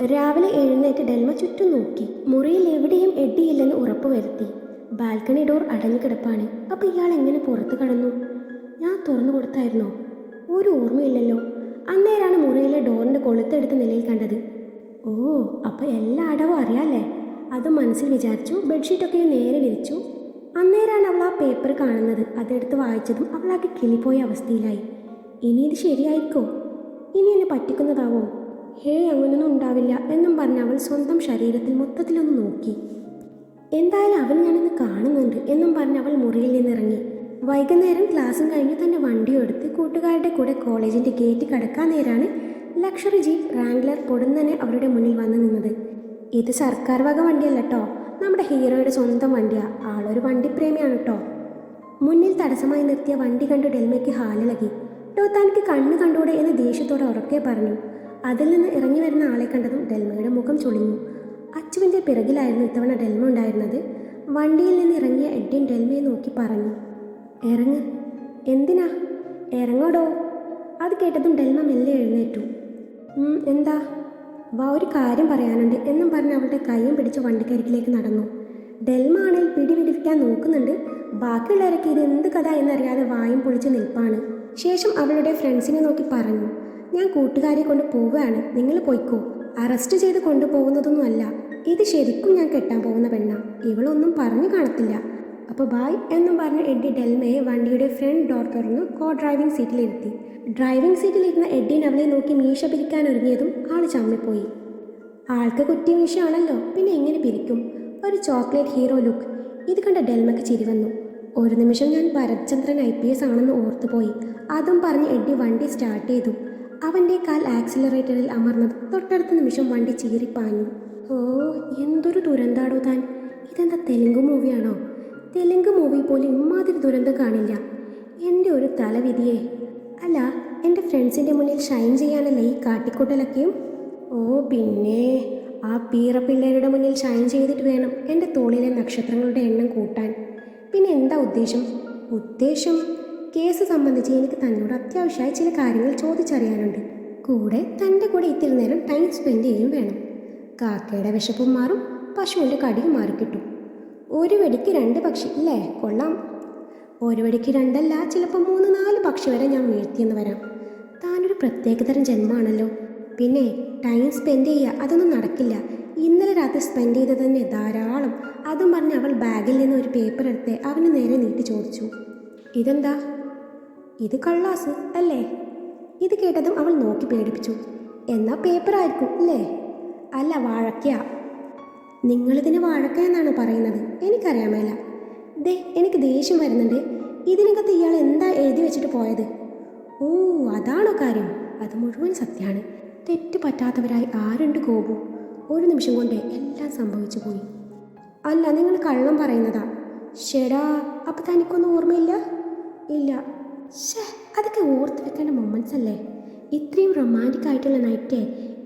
രാവിലെ എഴുന്നേറ്റ് ഡെൽമ ചുറ്റും നോക്കി. മുറിയിൽ എവിടെയും എഡ്ഡിയില്ലെന്ന് ഉറപ്പുവരുത്തി. ബാൽക്കണി ഡോർ അടഞ്ഞു കിടപ്പാണ്. അപ്പം ഇയാൾ എങ്ങനെ പുറത്തു കടന്നു? ഞാൻ തുറന്നു കൊടുത്തായിരുന്നോ? ഒരു ഓർമ്മയില്ലല്ലോ. അന്നേരാണ് മുറിയിലെ ഡോറിൻ്റെ കൊളുത്തെടുത്ത നിലയിൽ കണ്ടത്. ഓ, അപ്പം എല്ലാ അടവും അറിയാല്ലേ? അത് മനസ്സിൽ വിചാരിച്ചു. ബെഡ്ഷീറ്റൊക്കെ നേരെ വിരിച്ചു. അന്നേരാണ് അവൾ ആ പേപ്പർ കാണുന്നത്. അതെടുത്ത് വായിച്ചതും അവളാകെ കിളിപ്പോയ അവസ്ഥയിലായി. ഇനി ഇത് ശരിയായിരിക്കോ? ഇനി എന്നെ പറ്റിക്കുന്നതാവോ? ഹേയ്, അങ്ങനൊന്നും ഉണ്ടാവില്ല എന്നും പറഞ്ഞ് അവൾ സ്വന്തം ശരീരത്തിൽ മൊത്തത്തിലൊന്ന് നോക്കി. എന്തായാലും അവൻ ഞാനിന്ന് കാണുന്നുണ്ട് എന്നും പറഞ്ഞ് അവൾ മുറിയിൽ നിന്നിറങ്ങി. വൈകുന്നേരം ക്ലാസ്സും കഴിഞ്ഞ് തൻ്റെ വണ്ടിയും എടുത്ത് കൂട്ടുകാരുടെ കൂടെ കോളേജിൻ്റെ ഗേറ്റ് കടക്കാൻ നേരാണ് ലക്ഷറി ജീപ്പ് റാംഗ്ലർ പൊടുന്നനെ അവരുടെ മുന്നിൽ വന്ന് നിന്നത്. ഇത് സർക്കാർ വക വണ്ടിയല്ല കേട്ടോ, നമ്മുടെ ഹീറോയുടെ സ്വന്തം വണ്ടിയാ. ആളൊരു വണ്ടിപ്രേമിയാണ് കേട്ടോ. മുന്നിൽ തടസ്സമായി നിർത്തിയ വണ്ടി കണ്ട് ഡെൽമയ്ക്ക് ഹാലിളകി. തനിക്ക് കണ്ണ് കണ്ടൂടെ എന്ന് ദേഷ്യത്തോടെ ഉറക്കെ പറഞ്ഞു. അതിൽ നിന്ന് ഇറങ്ങി വരുന്ന ആളെ കണ്ടതും ഡെൽമയുടെ മുഖം ചുളിഞ്ഞു. അച്ചുവിൻ്റെ പിറകിലായിരുന്നു ഇത്തവണ ഡെൽമ ഉണ്ടായിരുന്നത്. വണ്ടിയിൽ നിന്ന് ഇറങ്ങിയ എഡ്വിൻ ഡെൽമയെ നോക്കി പറഞ്ഞു, ഇറങ്ങ്. എന്തിനാ? ഇറങ്ങോടോ. അത് കേട്ടതും ഡെൽമ മെല്ലെ എഴുന്നേറ്റു. എന്താ? വാ, ഒരു കാര്യം പറയാനുണ്ട് എന്നും പറഞ്ഞ് അവളുടെ കൈയും പിടിച്ച് വണ്ടിക്കരികിലേക്ക് നടന്നു. ഡെൽമ ആണെങ്കിൽ പിടിപിടിപ്പിക്കാൻ നോക്കുന്നുണ്ട്. ബാക്കിയുള്ളവരൊക്കെ ഇത് എന്ത് കഥ എന്നറിയാതെ വായും പൊളിച്ച് നിൽപ്പാണ്. ശേഷം അവളുടെ ഫ്രണ്ട്സിനെ നോക്കി പറഞ്ഞു, ഞാൻ കൂട്ടുകാരെ കൊണ്ട് പോവുകയാണ്, നിങ്ങൾ പോയിക്കോ. അറസ്റ്റ് ചെയ്ത് കൊണ്ടുപോകുന്നതൊന്നുമല്ല. ഇത് ശരിക്കും ഞാൻ കെട്ടാൻ പോകുന്ന പെണ്ണ. ഇവളൊന്നും പറഞ്ഞു കാണത്തില്ല. അപ്പോൾ ബായ് എന്നും പറഞ്ഞ് എഡ്ഡി ഡെൽമയെ വണ്ടിയുടെ ഫ്രണ്ട് ഡോർ തുറന്ന് കോ ഡ്രൈവിംഗ് സീറ്റിലിരുത്തി. ഡ്രൈവിംഗ് സീറ്റിലിരുന്ന എഡ്ഡിൻ അവളെ നോക്കി മീശ പിരിക്കാൻ ഒരുങ്ങിയതും ആൾ ചമ്മിപ്പോയി. ആൾക്ക് കുറ്റി മീശയാണല്ലോ, പിന്നെ എങ്ങനെ പിരിക്കും? ഒരു ചോക്ലേറ്റ് ഹീറോ ലുക്ക്. ഇത് കണ്ട ഡെൽമയ്ക്ക് ചിരി വന്നു. ഒരു നിമിഷം ഞാൻ ഭരത്ചന്ദ്രൻ IPS ആണെന്ന് ഓർത്തുപോയി. അതും പറഞ്ഞ് എഡ്ഡി വണ്ടി സ്റ്റാർട്ട് ചെയ്തു. അവൻ്റെ കാൽ ആക്സിലറേറ്ററിൽ അമർന്നത് തൊട്ടടുത്ത നിമിഷം വണ്ടി ചീറിപ്പാഞ്ഞു. ഓ, എന്തൊരു ദുരന്താടോ താൻ. ഇതെന്താ തെലുങ്ക് മൂവിയാണോ? തെലുങ്ക് മൂവി പോലും ഇമ്മാതിരി ദുരന്തം കാണില്ല. എൻ്റെ ഒരു തലവിധിയേ. അല്ല, എൻ്റെ ഫ്രണ്ട്സിൻ്റെ മുന്നിൽ ഷൈൻ ചെയ്യാനല്ലേ ഈ കാട്ടിക്കൂട്ടലൊക്കെയും? ഓ പിന്നെ, ആ പീറപ്പിള്ളേരുടെ മുന്നിൽ ഷൈൻ ചെയ്തിട്ട് വേണം എൻ്റെ തോളിലെ നക്ഷത്രങ്ങളുടെ എണ്ണം കൂട്ടാൻ. പിന്നെ എന്താ ഉദ്ദേശം? ഉദ്ദേശം കേസ് സംബന്ധിച്ച് എനിക്ക് തന്നോട് അത്യാവശ്യമായി ചില കാര്യങ്ങൾ ചോദിച്ചറിയാനുണ്ട്. കൂടെ തൻ്റെ കൂടെ ഇത്തിരി നേരം ടൈം സ്പെൻഡ് ചെയ്യുകയും വേണം. കാക്കയുടെ വിശപ്പും മാറും, പശുവിൻ്റെ കടിയും മാറിക്കിട്ടും. ഒരു വെടിക്ക് 2 പക്ഷി ഇല്ലേ? കൊള്ളാം. ഒരു വെടിക്ക് 2 അല്ല, ചിലപ്പോൾ 3-4 പക്ഷി വരെ ഞാൻ വീഴ്ത്തിയെന്ന് വരാം. താനൊരു പ്രത്യേകതരം ജന്മമാണല്ലോ. പിന്നെ ടൈം സ്പെൻഡ് ചെയ്യുക, അതൊന്നും നടക്കില്ല. ഇന്നലെ രാത്രി സ്പെൻഡ് ചെയ്തത് തന്നെ ധാരാളം. അതും പറഞ്ഞ് അവൾ ബാഗിൽ നിന്ന് ഒരു പേപ്പർ എടുത്ത് അവന് നേരെ നീട്ടി ചോദിച്ചു, ഇതെന്താ? ഇത് കള്ളാസ് അല്ലേ? ഇത് കേട്ടതും അവൾ നോക്കി പേടിപ്പിച്ചു. എന്നാ പേപ്പറായിരിക്കും അല്ലേ? അല്ല, വാഴയ്ക്ക. നിങ്ങളിതിന് വാഴക്ക എന്നാണ് പറയുന്നത്? എനിക്കറിയാമല്ല. ദേ, എനിക്ക് ദേഷ്യം വരുന്നുണ്ട്. ഇതിനകത്ത് ഇയാൾ എന്താ എഴുതി വെച്ചിട്ട് പോയത്? ഓ, അതാണോ കാര്യം? അത് മുഴുവൻ സത്യമാണ്. തെറ്റ് പറ്റാത്തവരായി ആരുണ്ട് ഗോപു? ഒരു നിമിഷം കൊണ്ട് എല്ലാം സംഭവിച്ചു പോയി. അല്ല, നിങ്ങൾ കള്ളം പറയുന്നതാ? ശരാ, അപ്പം തനിക്കൊന്നും ഓർമ്മയില്ല? ഇല്ല. അതൊക്കെ ഓർത്ത് വെക്കേണ്ട മൊമെൻറ്റ്സ് അല്ലേ? ഇത്രയും റൊമാൻറ്റിക് ആയിട്ടുള്ള നൈറ്റ്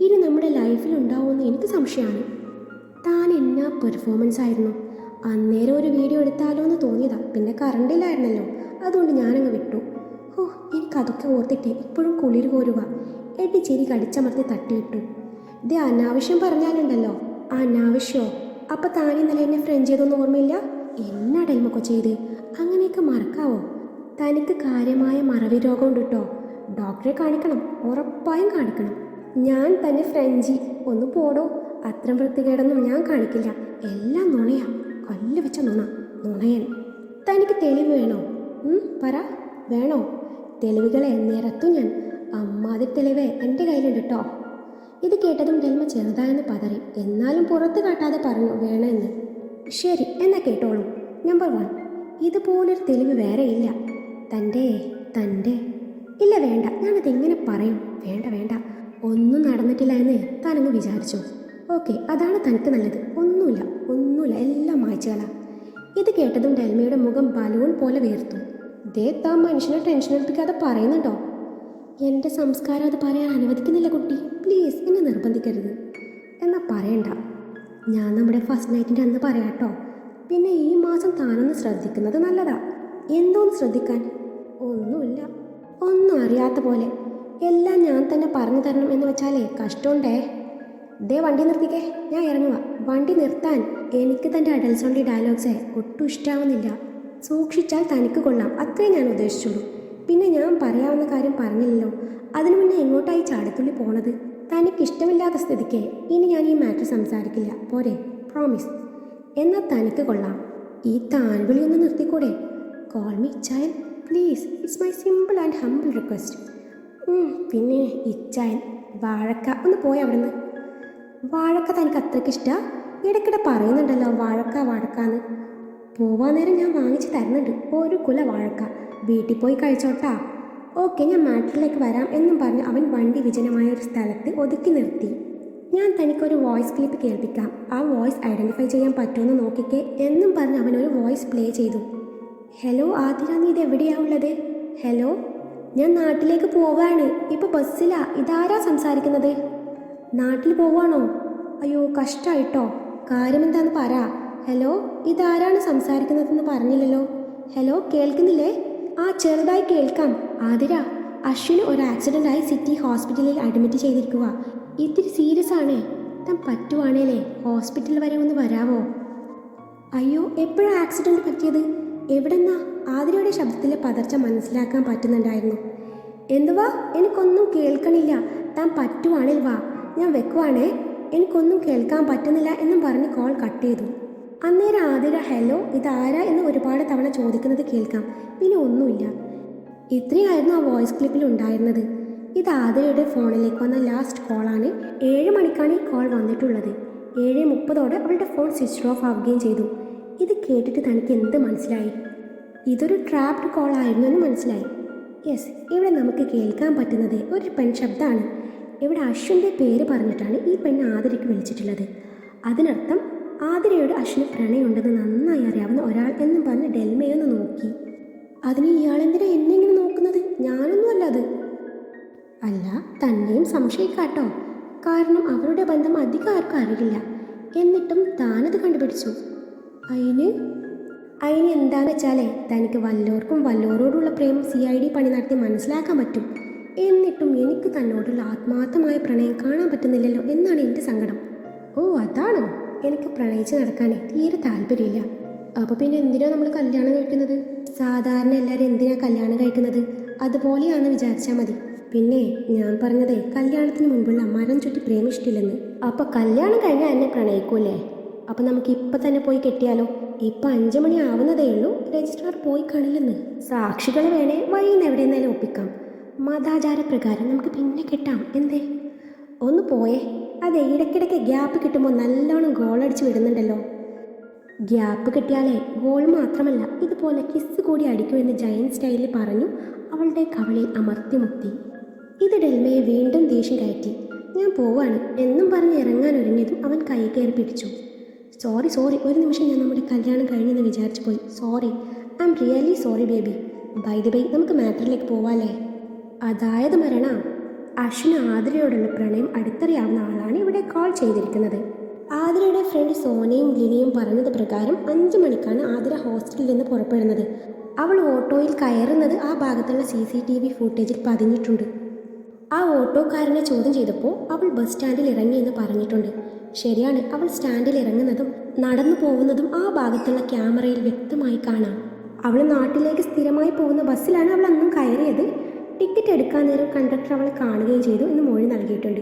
ഇനി നമ്മുടെ ലൈഫിൽ ഉണ്ടാവുമെന്ന് എനിക്ക് സംശയമാണ്. താൻ എന്നാ പെർഫോമൻസ് ആയിരുന്നു. അന്നേരം ഒരു വീഡിയോ എടുത്താലോ എന്ന് തോന്നിയതാ. പിന്നെ കറണ്ടില്ലായിരുന്നല്ലോ, അതുകൊണ്ട് ഞാനങ്ങ് വിട്ടു. ഓ, എനിക്കതൊക്കെ ഓർത്തിട്ട് ഇപ്പോഴും കുളിര് കോരുക. എഡ്ഡി ചെരി കടിച്ചമർത്തി തട്ടിയിട്ടു. ഇത് അനാവശ്യം പറഞ്ഞാലുണ്ടല്ലോ. അനാവശ്യമോ? അപ്പം താൻ ഇന്നലെ എന്നെ ഫ്രണ്ട് ചെയ്തൊന്നും ഓർമ്മയില്ല? എന്നാ ഡെൽമ ചെയ്ത്? അങ്ങനെയൊക്കെ മറക്കാവോ? തനിക്ക് കാര്യമായ മറവി രോഗം ഉണ്ട് കേട്ടോ. ഡോക്ടറെ കാണിക്കണം, ഉറപ്പായും കാണിക്കണം. ഞാൻ തന്നെ ഫ്രഞ്ചി. ഒന്ന് പോടോ. അത്രയും വൃത്തികേടൊന്നും ഞാൻ കാണിക്കില്ല. എല്ലാം നുണയാ, കല്ല് വെച്ച നുണയൻ. തനിക്ക് തെളിവ് വേണോ? പറ, വേണോ? തെളിവുകളെ നിരത്തും ഞാൻ. അമ്മാതിരി തെളിവ് എൻ്റെ കയ്യിലുണ്ട് കേട്ടോ. ഇത് കേട്ടതും ഡെൽമ ചെറുതായെന്ന് പതറി. എന്നാലും പുറത്ത് കാട്ടാതെ പറഞ്ഞു വേണമെന്ന്. ശരി, എന്നാ കേട്ടോളൂ. നമ്പർ 1, ഇതുപോലൊരു തെളിവ് വേറെ ഇല്ല. തൻ്റെ ഇല്ല, വേണ്ട. ഞാനതെങ്ങനെ പറയും? വേണ്ട, ഒന്നും നടന്നിട്ടില്ല എന്ന് താനങ്ങ് വിചാരിച്ചു. ഓക്കെ, അതാണ് തനിക്ക് നല്ലത്. ഒന്നുമില്ല, എല്ലാം മായ്ച്ചുകളാ. ഇത് കേട്ടതും ഡെൽമയുടെ മുഖം ബലൂൺ പോലെ വീർത്തു. ദേ, താൻ മനുഷ്യനെ ടെൻഷൻ എടുപ്പിക്കാതെ പറയുന്നുണ്ടോ? എൻ്റെ സംസ്കാരം അത് പറയാൻ അനുവദിക്കുന്നില്ല കുട്ടി. പ്ലീസ്, എന്നെ നിർബന്ധിക്കരുത്. എന്നാ പറയണ്ട. ഞാൻ നമ്മുടെ ഫസ്റ്റ് നൈറ്റിൻ്റെ അന്ന് പറയാട്ടോ. പിന്നെ ഈ മാസം താനൊന്ന് ശ്രദ്ധിക്കുന്നത് നല്ലതാ. എന്തോന്ന് ശ്രദ്ധിക്കാൻ? ഒന്നുമില്ല. ഒന്നും അറിയാത്ത പോലെ. എല്ലാം ഞാൻ തന്നെ പറഞ്ഞു തരണം എന്ന് വെച്ചാലേ കഷ്ടമുണ്ടേ. ദേ വണ്ടി നിർത്തിക്കേ, ഞാൻ ഇറങ്ങുക. വണ്ടി നിർത്താൻ. എനിക്ക് തൻ്റെ അഡൽസോണ്ടി ഡയലോഗ്സ് ഒട്ടും ഇഷ്ടാവുന്നില്ല. സൂക്ഷിച്ചാൽ തനിക്ക് കൊള്ളാം, അത്രേ ഞാൻ ഉദ്ദേശിച്ചുള്ളൂ. പിന്നെ ഞാൻ പറയാവുന്ന കാര്യം പറഞ്ഞില്ലല്ലോ. അതിനു മുന്നേ എങ്ങോട്ടായി ചാടത്തുള്ളി പോണത്? തനിക്കിഷ്ടമില്ലാത്ത സ്ഥിതിക്ക് ഇനി ഞാൻ ഈ മാറ്റർ സംസാരിക്കില്ല, പോരെ? പ്രോമിസ്. എന്നാൽ തനിക്ക് കൊള്ളാം. ഈ താൻവിളി ഒന്ന് നിർത്തിക്കൂടെ? കോൾ മീ ഇച്ചായൻ please. It's my simple and humble request. പിന്നെ ഇച്ചായൻ. വാഴക്ക, ഒന്ന് പോയി അവിടുന്ന്. വാഴക്ക തനിക്ക് അത്രയ്ക്ക് ഇഷ്ടമാണ്? ഇടയ്ക്കിടെ പറയുന്നുണ്ടല്ലോ വാഴക്ക വാഴക്കാന്ന്. പോവാൻ നേരം ഞാൻ വാങ്ങിച്ച് തരുന്നുണ്ട് ഒരു കുല വാഴക്ക. വീട്ടിൽ പോയി കഴിച്ചോട്ടാ. ഓക്കെ, ഞാൻ മാറ്ററിലേക്ക് വരാം എന്നും പറഞ്ഞ് അവൻ വണ്ടി വിജനമായ ഒരു സ്ഥലത്ത് ഒതുക്കി നിർത്തി. ഞാൻ തനിക്കൊരു വോയിസ് ക്ലിപ്പ് കേൾപ്പിക്കാം, ആ വോയിസ് ഐഡൻറ്റിഫൈ ചെയ്യാൻ പറ്റുമെന്ന് നോക്കിക്കേ എന്നും പറഞ്ഞ് അവനൊരു വോയിസ് പ്ലേ ചെയ്തു. ഹലോ ആതിര, നീ ഇത് എവിടെയാ ഉള്ളത്? ഹലോ, ഞാൻ നാട്ടിലേക്ക് പോവാണ്. ഇപ്പോൾ ബസ്സിലാ. ഇതാരാ സംസാരിക്കുന്നത്? നാട്ടിൽ പോവാണോ? അയ്യോ കഷ്ടമായിട്ടോ. കാര്യമെന്താന്ന് പറ. ഹലോ, ഇതാരാണ് സംസാരിക്കുന്നതെന്ന് പറഞ്ഞില്ലല്ലോ. ഹലോ, കേൾക്കുന്നില്ലേ? ആ, ചെറുതായി കേൾക്കാം. ആതിര, അശ്വിന് ഒരു ആക്സിഡൻ്റായി സിറ്റി ഹോസ്പിറ്റലിൽ അഡ്മിറ്റ് ചെയ്തിരിക്കുക. ഇത്തിരി സീരിയസ് ആണ്. താൻ പറ്റുവാണേലേ ഹോസ്പിറ്റൽ വരെ ഒന്ന് വരാവോ? അയ്യോ, എപ്പോഴാണ് ആക്സിഡൻറ്റ് പറ്റിയത്? എവിടെന്നാ? ആതിരയുടെ ശബ്ദത്തിലെ പതർച്ച മനസ്സിലാക്കാൻ പറ്റുന്നുണ്ടായിരുന്നു. എന്തുവാ? എനിക്കൊന്നും കേൾക്കണില്ല. താൻ പറ്റുവാണേൽ വാ, ഞാൻ വെക്കുവാണേ. എനിക്കൊന്നും കേൾക്കാൻ പറ്റുന്നില്ല എന്നും പറഞ്ഞ് കോൾ കട്ട് ചെയ്തു. അന്നേരം ആതിര ഹലോ ഇതാരാ എന്ന് ഒരുപാട് തവണ ചോദിക്കുന്നത് കേൾക്കാം, പിന്നെ ഒന്നുമില്ല. ഇത്രയായിരുന്നു ആ വോയിസ് ക്ലിപ്പിൽ ഉണ്ടായിരുന്നത്. ഇത് ആതിരയുടെ ഫോണിലേക്ക് വന്ന ലാസ്റ്റ് കോളാണ്. 7 മണിക്കാണ് ഈ കോൾ വന്നിട്ടുള്ളത്. 7:30 അവളുടെ ഫോൺ സ്വിച്ച് ഓഫ് ആവുകയും ചെയ്തു. ഇത് കേട്ടിട്ട് തനിക്ക് എന്ത് മനസ്സിലായി? ഇതൊരു ട്രാപ്ഡ് കോൾ ആയിരുന്നു എന്ന് മനസ്സിലായി. യെസ്, ഇവിടെ നമുക്ക് കേൾക്കാൻ പറ്റുന്നത് ഒരു പെൺ ശബ്ദമാണ്. ഇവിടെ അശ്വിൻ്റെ പേര് പറഞ്ഞിട്ടാണ് ഈ പെണ്ണ് ആതിരയ്ക്ക് വിളിച്ചിട്ടുള്ളത്. അതിനർത്ഥം ആതിരയോട് അശ്വിന് പ്രണയമുണ്ടെന്ന് നന്നായി അറിയാവുന്ന ഒരാൾ എന്നും പറഞ്ഞ് ഡെൽമയൊന്ന് നോക്കി. അതിന് ഇയാളെന്തിനാ എന്നെ ഇങ്ങനെ നോക്കുന്നത്? ഞാനൊന്നും അല്ല അത്. അല്ല, തന്നെയും സംശയിക്കാട്ടോ. കാരണം അവരുടെ ബന്ധം അധികം ആർക്കും അറിയില്ല. എന്നിട്ടും താനത് കണ്ടുപിടിച്ചു. അതിന് എന്താന്ന് വെച്ചാലേ, തനിക്ക് വല്ലോർക്കും വല്ലോരോടുള്ള പ്രേമം CID പണി നടത്തി മനസ്സിലാക്കാൻ പറ്റും. എന്നിട്ടും എനിക്ക് തന്നോടുള്ള ആത്മാർത്ഥമായ പ്രണയം കാണാൻ പറ്റുന്നില്ലല്ലോ എന്നാണ് എൻ്റെ സങ്കടം. ഓ അതാണോ? എനിക്ക് പ്രണയിച്ച് നടക്കാനേ തീരെ താല്പര്യമില്ല. അപ്പോൾ പിന്നെ എന്തിനാ നമ്മൾ കല്യാണം കഴിക്കുന്നത്? സാധാരണ എല്ലാവരും എന്തിനാ കല്യാണം കഴിക്കുന്നത്? അതുപോലെയാണെന്ന് വിചാരിച്ചാൽ മതി. പിന്നെ ഞാൻ പറഞ്ഞതേ കല്യാണത്തിന് മുൻപുള്ള മരം ചുറ്റി പ്രേമിച്ചിട്ടില്ലെന്ന്. അപ്പോൾ കല്യാണം കഴിഞ്ഞാൽ എന്നെ പ്രണയിക്കൂലേ? അപ്പോൾ നമുക്ക് ഇപ്പം തന്നെ പോയി കെട്ടിയാലോ? ഇപ്പം 5 മണി ആവുന്നതേ ഉള്ളൂ. രജിസ്ട്രാർ പോയി കാണില്ലെന്ന്. സാക്ഷികൾ വേണേ വഴിയിൽ നിന്ന് എവിടെയെന്നാലും ഒപ്പിക്കാം. മതാചാരപ്രകാരം നമുക്ക് പിന്നെ കെട്ടാം. എന്തേ? ഒന്ന് പോയേ. അതെ, ഇടയ്ക്കിടയ്ക്ക് ഗ്യാപ്പ് കിട്ടുമ്പോൾ നല്ലോണം ഗോളടിച്ച് വിടുന്നുണ്ടല്ലോ. ഗ്യാപ്പ് കിട്ടിയാലേ ഗോൾ മാത്രമല്ല ഇതുപോലെ കിസ് കൂടി അടിക്കുമെന്ന് ജയൻ സ്റ്റൈലിൽ പറഞ്ഞു അവളുടെ കവളിൽ അമർത്തി മുത്തി. ഇത് ഡെൽമയെ വീണ്ടും ദേഷ്യം കയറ്റി. ഞാൻ പോവാണ് എന്നും പറഞ്ഞ് ഇറങ്ങാൻ ഒരുങ്ങിയതും അവൻ കൈ കയറി പിടിച്ചു. സോറി, ഒരു നിമിഷം ഞാൻ നമ്മുടെ കല്യാണം കഴിഞ്ഞെന്ന് വിചാരിച്ചു പോയി. Sorry, I'm really sorry baby. By the by, നമുക്ക് മാറ്ററിലേക്ക് പോവാല്ലേ? അതായത് മരണ, അശ്വിന് ആതിരയോടുള്ള പ്രണയം അടുത്തറിയാവുന്ന ആളാണ് ഇവിടെ കോൾ ചെയ്തിരിക്കുന്നത്. ആതിരയുടെ ഫ്രണ്ട് സോനയും ലിനിയും പറഞ്ഞത് പ്രകാരം 5 മണിക്കാണ് ആതിര ഹോസ്റ്റലിൽ നിന്ന് പുറപ്പെടുന്നത്. അവൾ ഓട്ടോയിൽ കയറുന്നത് ആ ഭാഗത്തുള്ള CCTV ഫുട്ടേജിൽ പതിഞ്ഞിട്ടുണ്ട്. ആ ഓട്ടോക്കാരനെ ചോദ്യം ചെയ്തപ്പോൾ അവൾ ബസ് സ്റ്റാൻഡിൽ ഇറങ്ങിയെന്ന് പറഞ്ഞിട്ടുണ്ട്. ശരിയാണ്, അവൾ സ്റ്റാൻഡിൽ ഇറങ്ങുന്നതും നടന്നു പോകുന്നതും ആ ഭാഗത്തുള്ള ക്യാമറയിൽ വ്യക്തമായി കാണാം. അവൾ നാട്ടിലേക്ക് സ്ഥിരമായി പോകുന്ന ബസ്സിലാണ് അവൾ അന്നും കയറിയത്. ടിക്കറ്റ് എടുക്കാൻ നേരം കണ്ടക്ടർ അവളെ കാണുകയും ചെയ്തു എന്ന് മൊഴി നൽകിയിട്ടുണ്ട്.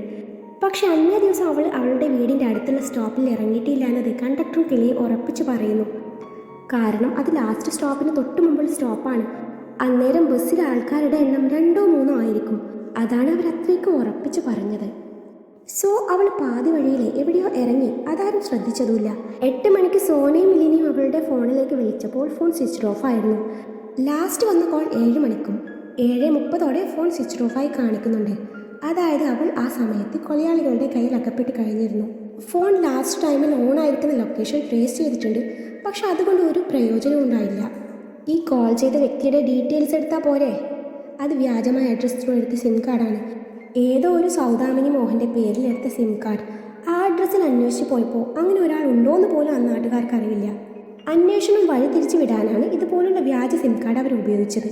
പക്ഷെ അന്നേ ദിവസം അവൾ അവളുടെ വീടിൻ്റെ അടുത്തുള്ള സ്റ്റോപ്പിൽ ഇറങ്ങിയിട്ടില്ല എന്നത് കണ്ടക്ടറും കിളിയെ ഉറപ്പിച്ച് പറയുന്നു. കാരണം അത് ലാസ്റ്റ് സ്റ്റോപ്പിന് തൊട്ട് മുമ്പുള്ള സ്റ്റോപ്പാണ്. അന്നേരം ബസ്സിലെ ആൾക്കാരുടെ എണ്ണം 2ഓ 3ഓ ആയിരിക്കും. അതാണ് അവർ അത്രയ്ക്കും ഉറപ്പിച്ച് പറഞ്ഞത്. സോ അവൾ പാതി വഴിയിലെ എവിടെയോ ഇറങ്ങി. അതാരും ശ്രദ്ധിച്ചതുമില്ല. 8 മണിക്ക് സോനയും മിലിനിയും അവളുടെ ഫോണിലേക്ക് വിളിച്ചപ്പോൾ ഫോൺ സ്വിച്ച് ഓഫ് ആയിരുന്നു. ലാസ്റ്റ് വന്ന കോൾ 7 മണിക്കും. 7:30 ഫോൺ സ്വിച്ച് ഓഫായി കാണിക്കുന്നുണ്ട്. അതായത് അവൾ ആ സമയത്ത് കൊലയാളികളുടെ കയ്യിൽ അകപ്പെട്ട് കഴിഞ്ഞിരുന്നു. ഫോൺ ലാസ്റ്റ് ടൈമിൽ ഓൺ ആയിരിക്കുന്ന ലൊക്കേഷൻ ട്രേസ് ചെയ്തിട്ടുണ്ട്. പക്ഷെ അതുകൊണ്ട് ഒരു പ്രയോജനവും ഉണ്ടായില്ല. ഈ കോൾ ചെയ്ത വ്യക്തിയുടെ ഡീറ്റെയിൽസ് എടുത്താൽ പോരെ? അത് വ്യാജമായ അഡ്രസ് എടുത്ത സിം കാർഡാണ്. ഏതോ ഒരു സൗദാമിനി മോഹൻ്റെ പേരിലെടുത്ത സിം കാർഡ്. ആ അഡ്രസ്സിൽ അന്വേഷിച്ച് പോയപ്പോൾ അങ്ങനെ ഒരാൾ ഉണ്ടോയെന്ന് പോലും ആ നാട്ടുകാർക്ക് അറിയില്ല. അന്വേഷണം വഴി തിരിച്ചു വിടാനാണ് ഇതുപോലുള്ള വ്യാജ സിം കാർഡ് അവർ ഉപയോഗിച്ചത്.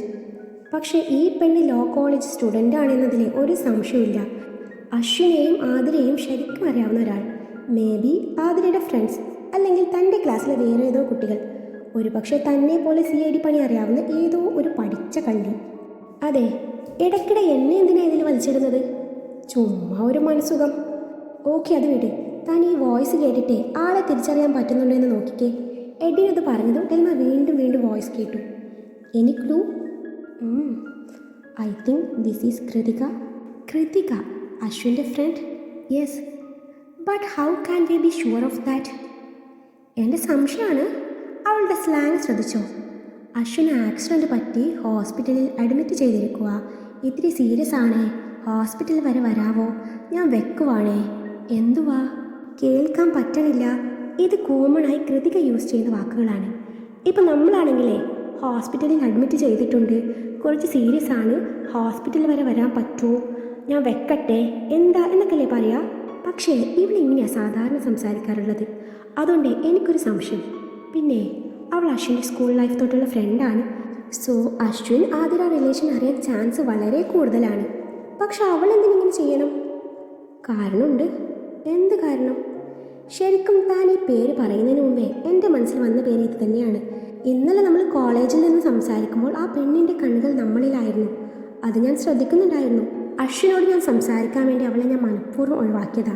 പക്ഷേ ഈ പെണ്ണ് ലോ കോളേജ് സ്റ്റുഡൻ്റ് ആണെന്നതിൽ ഒരു സംശയമില്ല. അശ്വിനെയും ആതിരയെയും ശരിക്കും അറിയാവുന്ന ഒരാൾ. മേ ബി ആതിരയുടെ ഫ്രണ്ട്സ്, അല്ലെങ്കിൽ തൻ്റെ ക്ലാസ്സിലെ വേറെ ഏതോ കുട്ടികൾ, ഒരുപക്ഷെ തന്നെ പോലെ CID പണി അറിയാവുന്ന ഏതോ ഒരു പഠിച്ച കള്ളി. അതെ, ഇടയ്ക്കിടെ എന്നെ എന്തിനാ ഇതിൽ വലിച്ചിടുന്നത്? ചുമ്മാ ഒരു മനസുഖം. ഓക്കെ, അത് വിട്. താൻ ഈ വോയിസ് കേട്ടിട്ടേ ആളെ തിരിച്ചറിയാൻ പറ്റുന്നുണ്ടോ എന്ന് നോക്കിക്കേ. എഡിനത് പറഞ്ഞതും ഡെൽമ വീണ്ടും വീണ്ടും വോയിസ് കേട്ടു. Any clue? I think this is Krithika. Krithika, അശ്വിൻ്റെ friend? Yes, but how can we be sure of that? എൻ്റെ സംശയമാണ്. അവളുടെ സ്ലാങ് ശ്രദ്ധിച്ചോ? അശ്വിന് ആക്സിഡൻറ്റ് പറ്റി ഹോസ്പിറ്റലിൽ അഡ്മിറ്റ് ചെയ്തിരിക്കുക. ഇത്തിരി സീരിയസ് ആണേ, ഹോസ്പിറ്റൽ വരെ വരാവോ? ഞാൻ വെക്കുവാണേ. എന്തുവാ? കേൾക്കാൻ പറ്റണില്ല. ഇത് കോമണായി കൃതിക യൂസ് ചെയ്യുന്ന വാക്കുകളാണ്. ഇപ്പം നമ്മളാണെങ്കിലേ ഹോസ്പിറ്റലിൽ അഡ്മിറ്റ് ചെയ്തിട്ടുണ്ട്, കുറച്ച് സീരിയസ് ആണ്, ഹോസ്പിറ്റൽ വരെ വരാൻ പറ്റുമോ, ഞാൻ വെക്കട്ടെ, എന്താ എന്നൊക്കെയല്ലേ പറയാ. പക്ഷേ ഇവളിങ്ങനെയാണ് സാധാരണ സംസാരിക്കാറുള്ളത്. അതുകൊണ്ട് എനിക്കൊരു സംശയം. പിന്നെ അവൾ അശ്വിൻ്റെ സ്കൂൾ ലൈഫ് തൊട്ടുള്ള ഫ്രണ്ടാണ്. സോ അശ്വിൻ ആതിര റിലേഷൻ അറിയാൻ ചാൻസ് വളരെ കൂടുതലാണ്. പക്ഷെ അവൾ എന്തിനിങ്ങനെ ചെയ്യണം? കാരണമുണ്ട്. എന്ത് കാരണം? ശരിക്കും താൻ ഈ പേര് പറയുന്നതിന് മുമ്പേ എൻ്റെ മനസ്സിൽ വന്ന പേര് ഇത് തന്നെയാണ്. ഇന്നലെ നമ്മൾ കോളേജിൽ നിന്ന് സംസാരിക്കുമ്പോൾ ആ പെണ്ണിൻ്റെ കണ്ണുകൾ നമ്മളിലായിരുന്നു. അത് ഞാൻ ശ്രദ്ധിക്കുന്നുണ്ടായിരുന്നു. അശ്വിനോട് ഞാൻ സംസാരിക്കാൻ വേണ്ടി അവളെ ഞാൻ മനഃപൂർവ്വം ഒഴിവാക്കിയതാ.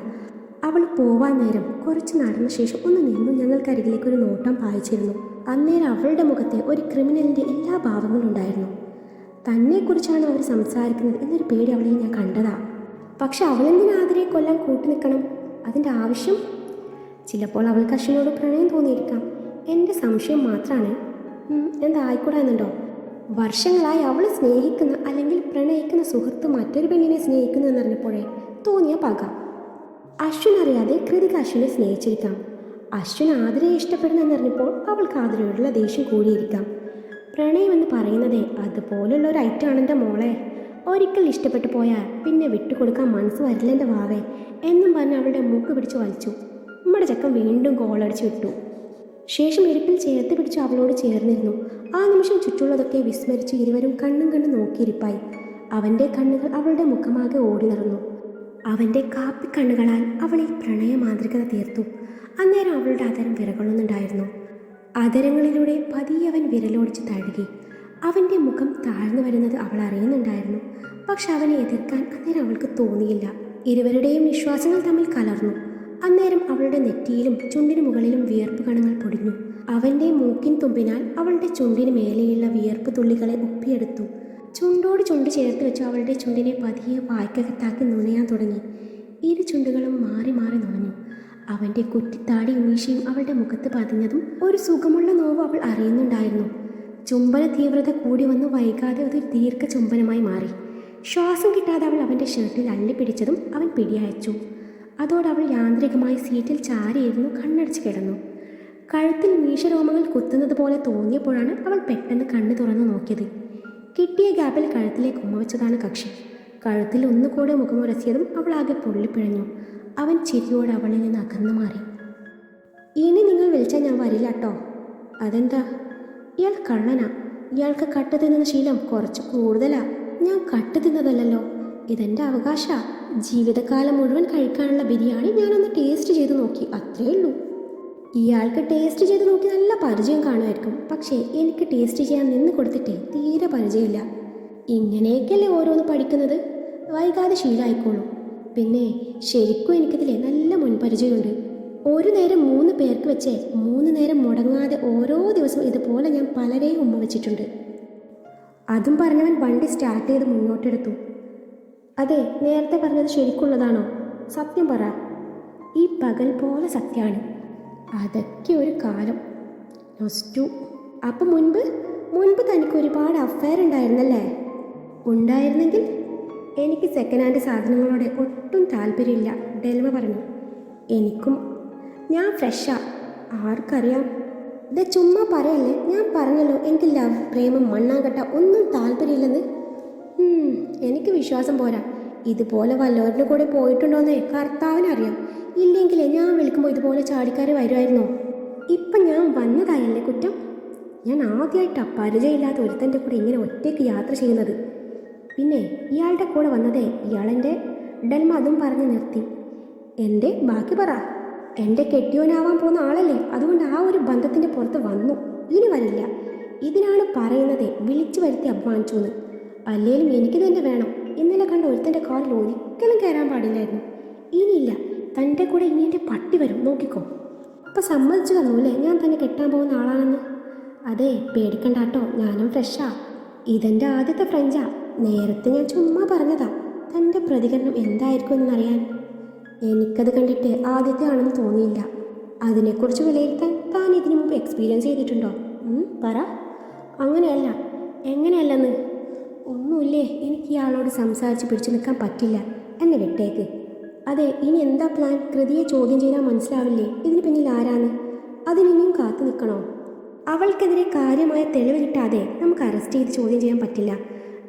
അവൾ പോവാൻ നേരം കുറച്ച് നടന്ന ശേഷം ഒന്ന് നിന്നു ഞങ്ങൾക്കരികിലേക്ക് ഒരു നോട്ടം പായിച്ചിരുന്നു. അന്നേരം അവളുടെ മുഖത്തെ ഒരു ക്രിമിനലിൻ്റെ എല്ലാ ഭാവങ്ങളും ഉണ്ടായിരുന്നു. തന്നെക്കുറിച്ചാണ് അവർ സംസാരിക്കുന്നത് എന്നൊരു പേടി അവളിൽ ഞാൻ കണ്ടതാ. പക്ഷെ അവളെന്തിനാ ആതിരയെ കൊല്ലാൻ കൂട്ടി നിൽക്കണം? അതിൻ്റെ ആവശ്യം? ചിലപ്പോൾ അവൾക്ക് അശ്വിനോട് പ്രണയം തോന്നിയിരിക്കാം. എൻ്റെ സംശയം മാത്രമാണ്. എന്തായിക്കൂടാ എന്നുണ്ടോ? വർഷങ്ങളായി അവൾ സ്നേഹിക്കുന്ന അല്ലെങ്കിൽ പ്രണയിക്കുന്ന സുഹൃത്ത് മറ്റൊരു പെണ്ണിനെ സ്നേഹിക്കുന്നു എന്നറിഞ്ഞപ്പോഴേ തോന്നിയ പക. അശ്വിൻ അറിയാതെ കൃതിക അശ്വിനെ സ്നേഹിച്ചിരിക്കാം. അശ്വിൻ ആതിരയെ ഇഷ്ടപ്പെടുന്നെന്നറിഞ്ഞപ്പോൾ അവൾക്ക് ആതിരയോടുള്ള ദേഷ്യം കൂടിയിരിക്കാം. പ്രണയം എന്ന് പറയുന്നതേ അതുപോലുള്ള ഒരു ഐറ്റമാണ് എൻ്റെ മോളെ. ഒരിക്കൽ ഇഷ്ടപ്പെട്ടു പോയാൽ പിന്നെ വിട്ടുകൊടുക്കാൻ മനസ്സ് വരില്ല എൻ്റെ വാവേ എന്നും പറഞ്ഞ് അവളുടെ മൂക്ക് പിടിച്ച് വലിച്ചു. നമ്മുടെ ചക്കൻ വീണ്ടും ഗോളടിച്ച് വിട്ടു. ശേഷം ഇടുപ്പിൽ ചേർത്ത് പിടിച്ച് അവളോട് ചേർന്നിരുന്നു. ആ നിമിഷം ചുറ്റുള്ളതൊക്കെ വിസ്മരിച്ച് ഇരുവരും കണ്ണും കണ്ണും നോക്കിയിരിപ്പായി. അവൻ്റെ കണ്ണുകൾ അവളുടെ മുഖമാകെ ഓടി നടന്നു. അവൻ്റെ കാപ്പിക്കണ്ണുകളാൽ അവളിൽ പ്രണയമാന്ത്രികത തീർത്തു. അന്നേരം അവളുടെ അതരം വിറകൊള്ളുന്നുണ്ടായിരുന്നു. അതരങ്ങളിലൂടെ പതിയെ അവൻ വിരലോടിച്ച് തഴുകി. അവൻ്റെ മുഖം താഴ്ന്നു വരുന്നത് അവൾ അറിയുന്നുണ്ടായിരുന്നു. പക്ഷെ അവനെ എതിർക്കാൻ അന്നേരം അവൾക്ക് തോന്നിയില്ല. ഇരുവരുടെയും വിശ്വാസങ്ങൾ തമ്മിൽ കലർന്നു. അന്നേരം അവളുടെ നെറ്റിയിലും ചുണ്ടിനു മുകളിലും വിയർപ്പ് കണങ്ങൾ പൊടിഞ്ഞു. അവൻ്റെ മൂക്കിൻ തുമ്പിനാൽ അവളുടെ ചുണ്ടിന് മേലെയുള്ള വിയർപ്പ് തുള്ളികളെ ഒപ്പിയെടുത്തു. ചുണ്ടോട് ചുണ്ട് ചേർത്ത് വെച്ച് അവളുടെ ചുണ്ടിനെ പതിയെ വായ്ക്കകത്താക്കി നുണയാൻ തുടങ്ങി. ഇരു ചുണ്ടുകളും മാറി മാറി നുണഞ്ഞു. അവൻ്റെ കുറ്റിത്താടിയും മീശയും അവളുടെ മുഖത്ത് പതിഞ്ഞതും ഒരു സുഖമുള്ള നോവ് അവൾ അറിയുന്നുണ്ടായിരുന്നു. ചുംബന തീവ്രത കൂടി വന്ന് വൈകാതെ അതൊരു ദീർഘ ചുംബനമായി മാറി. ശ്വാസം കിട്ടാതെ അവൾ അവൻ്റെ ഷർട്ടിൽ അള്ളിപ്പിടിച്ചതും അവൻ പിടിയയച്ചു. അതോടെ അവൾ യാന്ത്രികമായി സീറ്റിൽ ചാരിയിരുന്നു കണ്ണടച്ച് കിടന്നു. കഴുത്തിൽ മീശരോമങ്ങൾ കുത്തുന്നത് പോലെ തോന്നിയപ്പോഴാണ് അവൾ പെട്ടെന്ന് കണ്ണ് തുറന്നു നോക്കിയത്. കിട്ടിയ ഗ്യാപ്പിൽ കഴുത്തിലേക്ക് ഉമ്മ വെച്ചതാണ് കക്ഷി. കഴുത്തിൽ ഒന്നുകൂടെ മുഖമുരസിയതും അവൾ ആകെ പൊള്ളിപ്പിഴഞ്ഞു. അവൻ ചിരിയോടെ അവളിൽ നിന്ന് അകന്നു മാറി. ഇനി നിങ്ങൾ വിളിച്ചാൽ ഞാൻ വരില്ല കേട്ടോ. അതെന്താ? ഇയാൾ കള്ളനാ. ഇയാൾക്ക് കട്ട് തിന്നുന്ന ശീലം കുറച്ച് കൂടുതലാ. ഞാൻ കട്ട് തിന്നതല്ലല്ലോ, ഇതെൻ്റെ അവകാശ. ജീവിതകാലം മുഴുവൻ കഴിക്കാനുള്ള ബിരിയാണി ഞാനൊന്ന് ടേസ്റ്റ് ചെയ്ത് നോക്കി, അത്രേ ഉള്ളൂ. ഇയാൾക്ക് ടേസ്റ്റ് ചെയ്ത് നോക്കി നല്ല പരിചയം കാണുമായിരിക്കും. പക്ഷേ എനിക്ക് ടേസ്റ്റ് ചെയ്യാൻ നിന്ന് കൊടുത്തിട്ടേ തീരെ പരിചയമില്ല. ഇങ്ങനെയൊക്കെയല്ലേ ഓരോന്ന് പഠിക്കുന്നത്. വൈകാതെ ശീലമായിക്കോളൂ. പിന്നെ ശരിക്കും എനിക്കിതിലെ നല്ല മുൻപരിചയമുണ്ട്. ഒരു നേരം 3 പേർക്ക് വെച്ചേ 3 നേരം മുടങ്ങാതെ ഓരോ ദിവസവും ഇതുപോലെ ഞാൻ പലരെയും ഉമ്മ വെച്ചിട്ടുണ്ട്. അതും പറഞ്ഞവൻ വണ്ടി സ്റ്റാർട്ട് ചെയ്ത് മുന്നോട്ടെടുത്തു. അതെ, നേരത്തെ പറഞ്ഞത് ശരിക്കുള്ളതാണോ? സത്യം പറ. ഈ പകൽ പോലെ സത്യമാണ്. അതൊക്കെ ഒരു കാലം. നൊസ്റ്റു. അപ്പം മുൻപ് തനിക്ക് ഒരുപാട് അഫയർ ഉണ്ടായിരുന്നല്ലേ? ഉണ്ടായിരുന്നെങ്കിൽ? എനിക്ക് സെക്കൻഡ് ഹാൻഡ് സാധനങ്ങളോട് ഒട്ടും താല്പര്യമില്ല, ഡെൽമ പറഞ്ഞു. എനിക്കും. ഞാൻ ഫ്രഷാ. ആർക്കറിയാം? ഇത് ചുമ്മാ പറയല്ലേ. ഞാൻ പറഞ്ഞല്ലോ എനിക്ക് ലവ്, പ്രേമം, മണ്ണാങ്കട്ട ഒന്നും താല്പര്യമില്ലെന്ന്. എനിക്ക് വിശ്വാസം പോരാ. ഇതുപോലെ വല്ലവരുടെ കൂടെ പോയിട്ടുണ്ടോയെന്നേ കർത്താവിനറിയാം. ഇല്ലെങ്കിലേ ഞാൻ വിളിക്കുമ്പോൾ ഇതുപോലെ ചാടിക്കാർ വരുമായിരുന്നോ? ഇപ്പം ഞാൻ വന്നതായല്ലേ കുറ്റം. ഞാൻ ആദ്യമായിട്ടാണ് പരിചയമില്ലാത്ത ഒരുത്തൻ്റെ കൂടെ ഇങ്ങനെ ഒറ്റയ്ക്ക് യാത്ര ചെയ്യുന്നത്. പിന്നെ ഇയാളുടെ കൂടെ വന്നതേ ഇയാളെൻ്റെ ഡെൽമ അതും പറഞ്ഞ് നിർത്തി. എൻ്റെ ബാക്കി പറ. എൻ്റെ കെട്ടിയോനാവാൻ പോകുന്ന ആളല്ലേ, അതുകൊണ്ട് ആ ഒരു ബന്ധത്തിൻ്റെ പുറത്ത് വന്നു, ഇനി വരില്ല. ഇതിനാണ് പറയുന്നത് വിളിച്ചു വരുത്തി അപമാനിച്ചു എന്ന്. അല്ലേലും എനിക്ക് തന്നെ വേണം. ഇന്നലെ കണ്ട ഒരുത്തൻ്റെ കാറിൽ ഒരിക്കലും കയറാൻ പാടില്ലായിരുന്നു. ഇനിയില്ല, തൻ്റെ കൂടെ ഇനി എൻ്റെ പട്ടി വരും, നോക്കിക്കോ. അപ്പം സമ്മതിച്ചു തന്നൂല്ലേ ഞാൻ തന്നെ കെട്ടാൻ പോകുന്ന ആളാണെന്ന്? അതെ, പേടിക്കണ്ട കേട്ടോ, ഞാനും ഫ്രഷാ. ഇതെൻ്റെ ആദ്യത്തെ ഫ്രഞ്ചാ. നേരത്തെ ഞാൻ ചുമ്മാ പറഞ്ഞതാ തൻ്റെ പ്രതികരണം എന്തായിരിക്കും എന്നറിയാൻ. എനിക്കത് കണ്ടിട്ട് ആദ്യത്തെ ആണെന്ന് തോന്നിയില്ല. അതിനെക്കുറിച്ച് വിലയിരുത്താൻ താൻ ഇതിനു മുമ്പ് എക്സ്പീരിയൻസ് ചെയ്തിട്ടുണ്ടോ? പറ. അങ്ങനെയല്ല. എങ്ങനെയല്ലെന്ന്? ഒന്നുമില്ലേ, എനിക്ക് ഇയാളോട് സംസാരിച്ച് പിടിച്ചു നിൽക്കാൻ പറ്റില്ല. എന്നെ വിട്ടേക്ക്. അതെ, ഇനി എന്താ പ്ലാൻ? കൃതിയെ ചോദ്യം ചെയ്താൽ മനസ്സിലാവില്ലേ ഇതിന് പിന്നിൽ ആരാന്ന്? അതിനിനിയും കാത്തു നിൽക്കണോ? അവൾക്കെതിരെ കാര്യമായ തെളിവ് കിട്ടാതെ നമുക്ക് അറസ്റ്റ് ചെയ്ത് ചോദ്യം ചെയ്യാൻ പറ്റില്ല.